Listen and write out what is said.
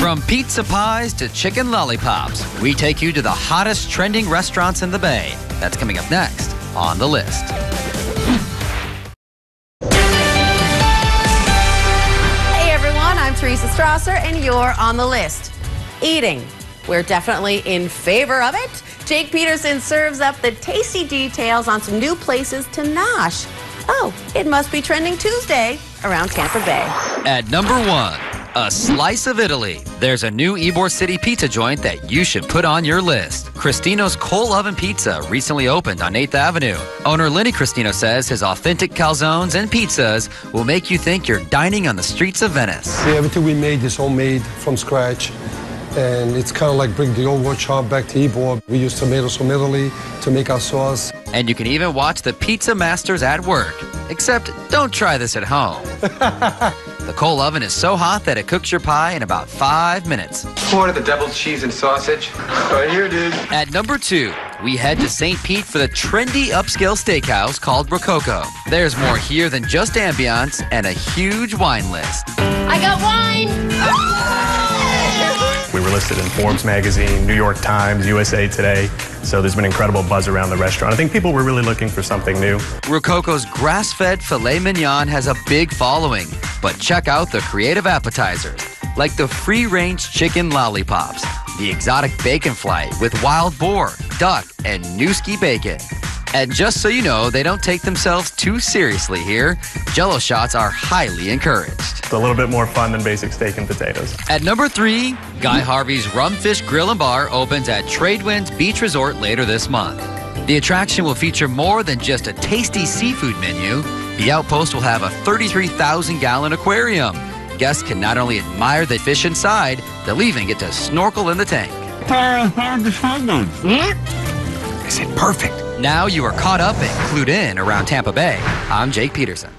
From pizza pies to chicken lollipops, we take you to the hottest trending restaurants in the Bay. That's coming up next on The List. Hey everyone, I'm Teresa Strasser and you're on The List. Eating. We're definitely in favor of it. Jake Peterson serves up the tasty details on some new places to nosh. Oh, it must be trending Tuesday around Tampa Bay. At number 1, a slice of Italy. There's a new Ybor City pizza joint that you should put on your list. Cristino's Coal Oven Pizza recently opened on 8th Avenue. Owner Lenny Cristino says his authentic calzones and pizzas will make you think you're dining on the streets of Venice. Everything we made is homemade from scratch. And it's kind of like bring the old workshop back to Ybor. We use tomatoes from Italy to make our sauce. And you can even watch the pizza masters at work. Except don't try this at home. The coal oven is so hot that it cooks your pie in about 5 minutes. Order the double cheese and sausage. Right here, dude. At number 2, we head to St. Pete for the trendy upscale steakhouse called Rococo. There's more here than just ambiance and a huge wine list. I got wine! We were listed in Forbes magazine, New York Times, USA Today, so there's been incredible buzz around the restaurant. I think people were really looking for something new. Rococo's grass-fed filet mignon has a big following, but check out the creative appetizers, like the free-range chicken lollipops, the exotic bacon flight with wild boar, duck, and Newski bacon. And just so you know, they don't take themselves too seriously here. Jell-O shots are highly encouraged. It's a little bit more fun than basic steak and potatoes. At number 3, Guy Harvey's Rumfish Grill and Bar opens at Tradewinds Beach Resort later this month. The attraction will feature more than just a tasty seafood menu. The Outpost will have a 33,000-gallon aquarium. Guests can not only admire the fish inside, they'll even get to snorkel in the tank. I said perfect. Now you are caught up and clued in around Tampa Bay. I'm Jake Peterson.